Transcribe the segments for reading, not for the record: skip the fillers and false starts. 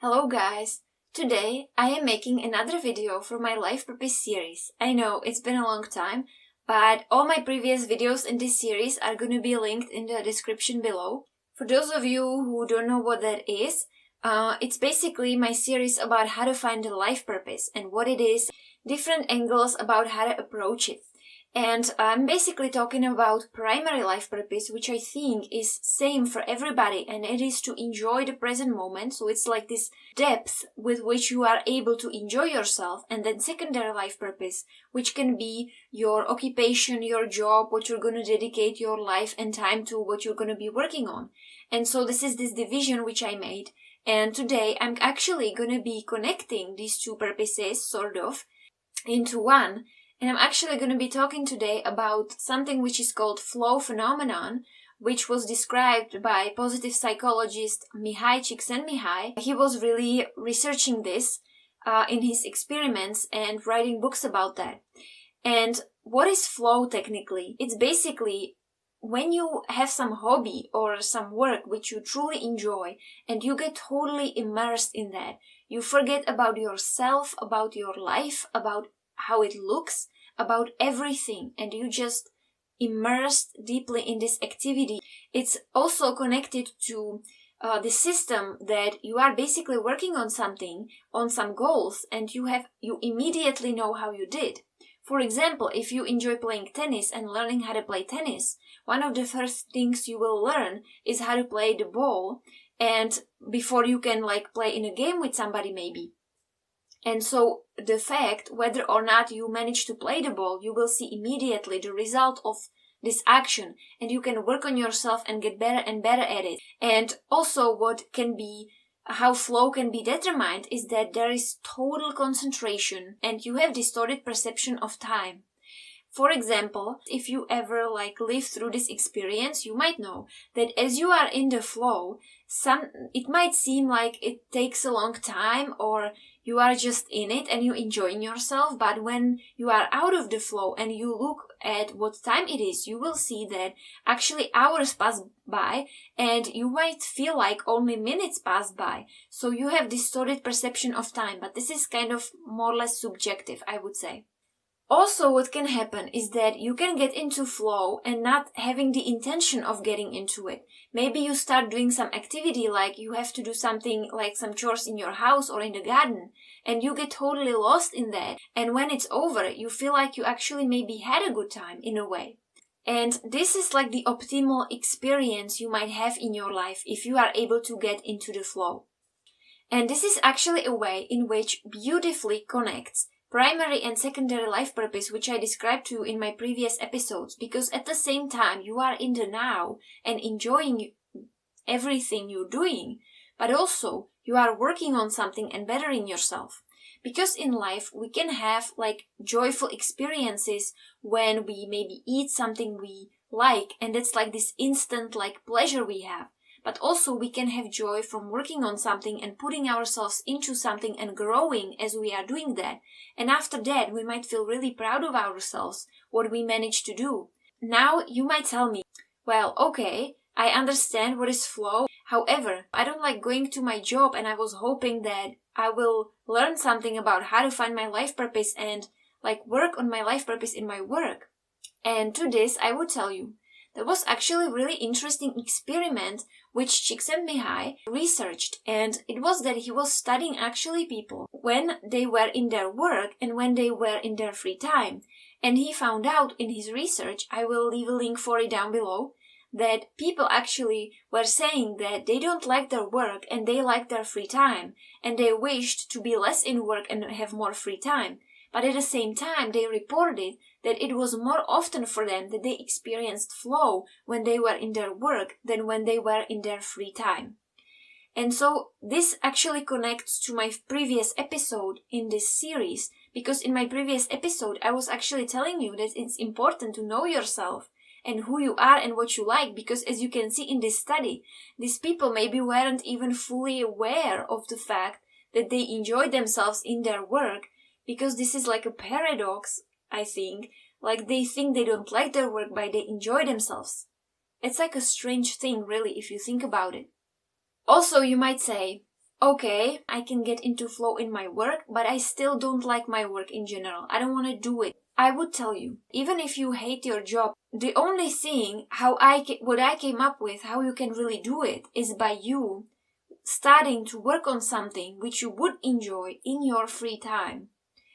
Hello guys! Today I am making another video for my life purpose series. I know it's been a long time, but all my previous videos in this series are going to be linked in the description below. For those of you who don't know what that is, it's basically my series about how to find a life purpose and what it is, different angles about how to approach it. And I'm basically talking about primary life purpose, which I think is same for everybody, and it is to enjoy the present moment. So it's like this depth with which you are able to enjoy yourself. And then secondary life purpose, which can be your occupation, your job, what you're going to dedicate your life and time to, what you're going to be working on. And so this is this division which I made. And today I'm actually going to be connecting these two purposes, sort of, into one. And I'm actually going to be talking today about something which is called flow phenomenon, which was described by positive psychologist Csikszentmihalyi. He was really researching this in his experiments and writing books about that. And what is flow technically? It's basically when you have some hobby or some work which you truly enjoy and you get totally immersed in that. You forget about yourself, about your life, about how it looks, about everything, and you just immersed deeply in this activity. It's also connected to the system that you are basically working on something, on some goals, and you immediately know how you did. For example, if you enjoy playing tennis and learning how to play tennis, one of the first things you will learn is how to play the ball, and before you can play in a game with somebody maybe. And so the fact whether or not you manage to play the ball, you will see immediately the result of this action, and you can work on yourself and get better and better at it. And also how flow can be determined is that there is total concentration and you have distorted perception of time. For example, if you ever live through this experience, you might know that as you are in the flow, it might seem like it takes a long time or you are just in it and you're enjoying yourself, but when you are out of the flow and you look at what time it is, you will see that actually hours pass by and you might feel like only minutes pass by. So you have distorted perception of time, but this is kind of more or less subjective, I would say. Also, what can happen is that you can get into flow and not having the intention of getting into it. Maybe you start doing some activity like you have to do something like some chores in your house or in the garden, and you get totally lost in that. And when it's over, you feel like you actually maybe had a good time in a way. And this is like the optimal experience you might have in your life if you are able to get into the flow. And this is actually a way in which beautifully connects primary and secondary life purpose, which I described to you in my previous episodes, because at the same time you are in the now and enjoying everything you're doing, but also you are working on something and bettering yourself. Because in life we can have joyful experiences when we maybe eat something we like, and it's like this instant pleasure we have. But also we can have joy from working on something and putting ourselves into something and growing as we are doing that. And after that, we might feel really proud of ourselves, what we managed to do. Now, you might tell me, well, okay, I understand what is flow. However, I don't like going to my job and I was hoping that I will learn something about how to find my life purpose and work on my life purpose in my work. And to this, I would tell you, there was actually a really interesting experiment which Csikszentmihalyi researched, and it was that he was studying actually people when they were in their work and when they were in their free time. And he found out in his research, I will leave a link for it down below, that people actually were saying that they don't like their work and they like their free time, and they wished to be less in work and have more free time. But at the same time, they reported that it was more often for them that they experienced flow when they were in their work than when they were in their free time. And so this actually connects to my previous episode in this series, because in my previous episode I was actually telling you that it's important to know yourself and who you are and what you like, because as you can see in this study, these people maybe weren't even fully aware of the fact that they enjoy themselves in their work, because this is like a paradox, I think. They think they don't like their work, but they enjoy themselves. It's like a strange thing, really, if you think about it. Also, you might say, okay, I can get into flow in my work, but I still don't like my work in general. I don't want to do it. I would tell you, even if you hate your job, the only thing what I came up with, how you can really do it, is by you starting to work on something which you would enjoy in your free time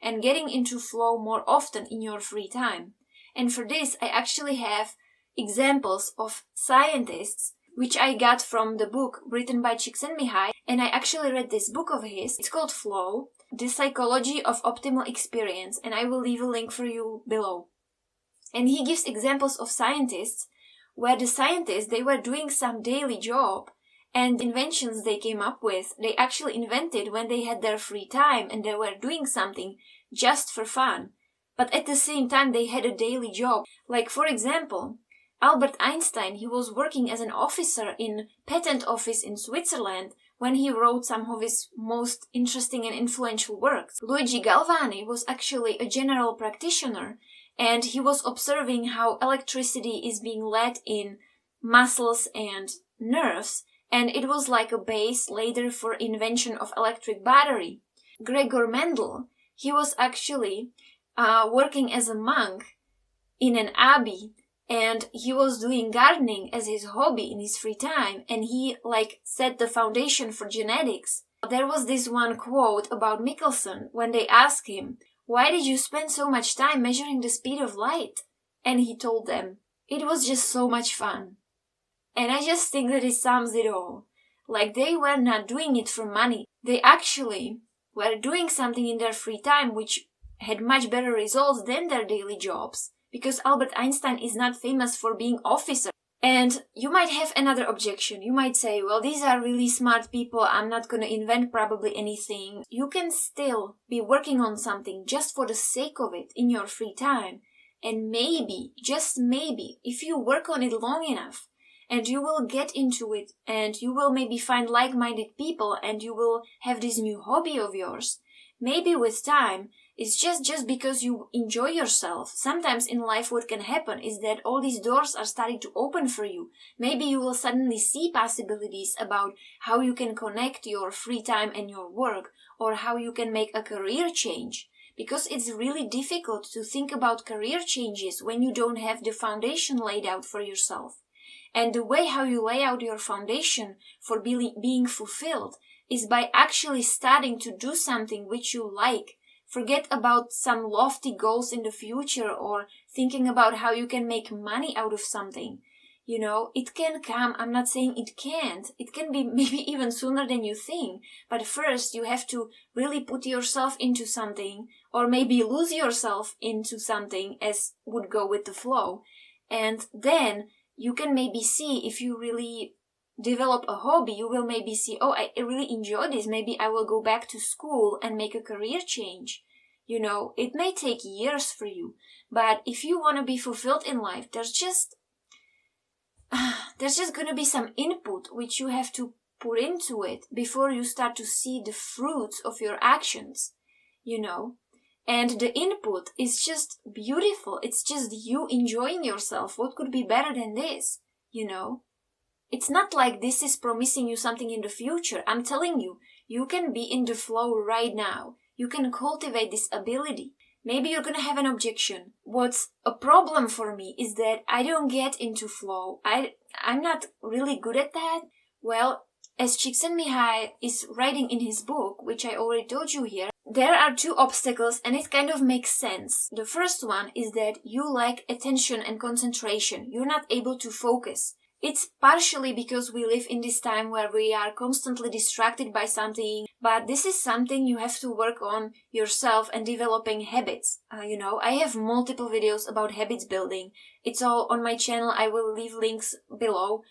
and getting into flow more often in your free time. And for this, I actually have examples of scientists which I got from the book written by Csikszentmihalyi, and I actually read this book of his. It's called Flow, The Psychology of Optimal Experience, and I will leave a link for you below. And he gives examples of scientists where the scientists, they were doing some daily job, and inventions they came up with, they actually invented when they had their free time and they were doing something just for fun. But at the same time, they had a daily job. Like, for example, Albert Einstein, he was working as an officer in patent office in Switzerland when he wrote some of his most interesting and influential works. Luigi Galvani was actually a general practitioner, and he was observing how electricity is being led in muscles and nerves, and it was like a base later for invention of electric battery. Gregor Mendel, he was actually working as a monk in an abbey, and he was doing gardening as his hobby in his free time, and he set the foundation for genetics. There was this one quote about Michelson when they asked him, "Why did you spend so much time measuring the speed of light?" And he told them, "It was just so much fun." And I just think that it sums it all. Like, they were not doing it for money. They actually were doing something in their free time which had much better results than their daily jobs. Because Albert Einstein is not famous for being officer. And you might have another objection. You might say, well, these are really smart people. I'm not going to invent probably anything. You can still be working on something just for the sake of it in your free time. And maybe, just maybe, if you work on it long enough, and you will get into it, and you will maybe find like-minded people, and you will have this new hobby of yours, maybe with time, it's just because you enjoy yourself. Sometimes in life what can happen is that all these doors are starting to open for you. Maybe you will suddenly see possibilities about how you can connect your free time and your work, or how you can make a career change. Because it's really difficult to think about career changes when you don't have the foundation laid out for yourself. And the way how you lay out your foundation for being fulfilled is by actually starting to do something which you like. Forget about some lofty goals in the future or thinking about how you can make money out of something. You know, it can come. I'm not saying it can't. It can be maybe even sooner than you think. But first, you have to really put yourself into something, or maybe lose yourself into something as would go with the flow. And then you can maybe see, if you really develop a hobby, you will maybe see, oh, I really enjoy this. Maybe I will go back to school and make a career change. You know, it may take years for you, but if you want to be fulfilled in life, there's just going to be some input which you have to put into it before you start to see the fruits of your actions, you know. And the input is just beautiful. It's just you enjoying yourself. What could be better than this, you know? It's not like this is promising you something in the future. I'm telling you, you can be in the flow right now. You can cultivate this ability. Maybe you're gonna have an objection. What's a problem for me is that I don't get into flow. I'm not really good at that. Well, as Csikszentmihalyi is writing in his book, which I already told you here, there are two obstacles and it kind of makes sense. The first one is that you lack attention and concentration. You're not able to focus. It's partially because we live in this time where we are constantly distracted by something, but this is something you have to work on yourself and developing habits. I have multiple videos about habits building. It's all on my channel. I will leave links below.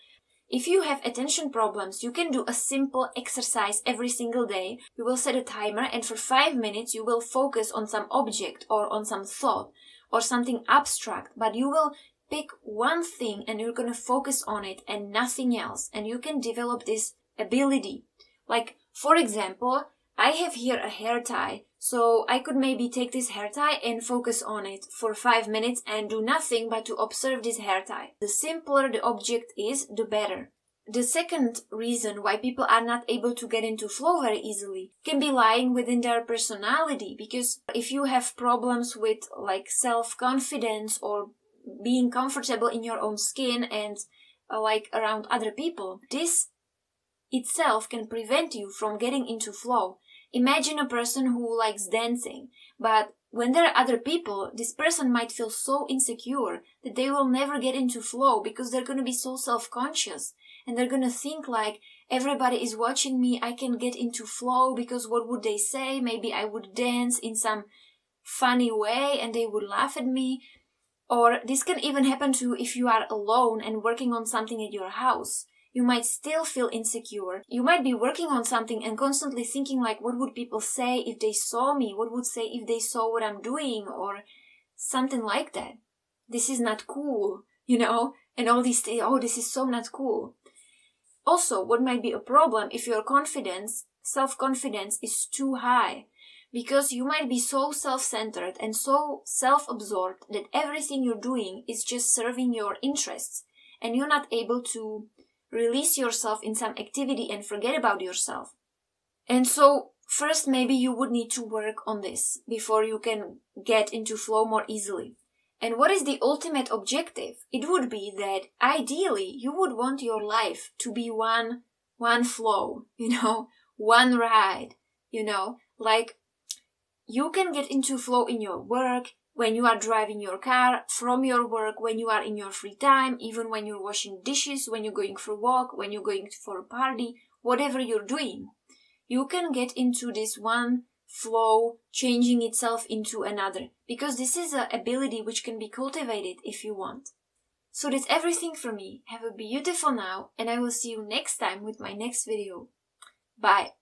If you have attention problems, you can do a simple exercise every single day. You will set a timer and for 5 minutes you will focus on some object or on some thought or something abstract, but you will pick one thing and you're going to focus on it and nothing else. And you can develop this ability. Like, for example, I have here a hair tie. So I could maybe take this hair tie and focus on it for 5 minutes and do nothing but to observe this hair tie. The simpler the object is, the better. the second reason why people are not able to get into flow very easily can be lying within their personality, because if you have problems with like self-confidence or being comfortable in your own skin and like around other people, this itself can prevent you from getting into flow. Imagine a person who likes dancing, but when there are other people, this person might feel so insecure that they will never get into flow because they're going to be so self-conscious and they're going to think like, everybody is watching me, I can get into flow because what would they say? Maybe I would dance in some funny way and they would laugh at me. Or this can even happen to if you are alone and working on something at your house. You might still feel insecure. You might be working on something and constantly thinking like, what would people say if they saw me? What would say if they saw what I'm doing? Or something like that. This is not cool, and all these things, oh, this is so not cool. Also, what might be a problem if your self-confidence is too high, because you might be so self-centered and so self-absorbed that everything you're doing is just serving your interests, and you're not able to release yourself in some activity and forget about yourself. And so, first maybe you would need to work on this before you can get into flow more easily. And what is the ultimate objective? It would be that ideally you would want your life to be one flow, one ride, like you can get into flow in your work, when you are driving your car, from your work, when you are in your free time, even when you're washing dishes, when you're going for a walk, when you're going for a party, whatever you're doing. You can get into this one flow, changing itself into another, because this is an ability which can be cultivated if you want. So that's everything from me. Have a beautiful now, and I will see you next time with my next video. Bye.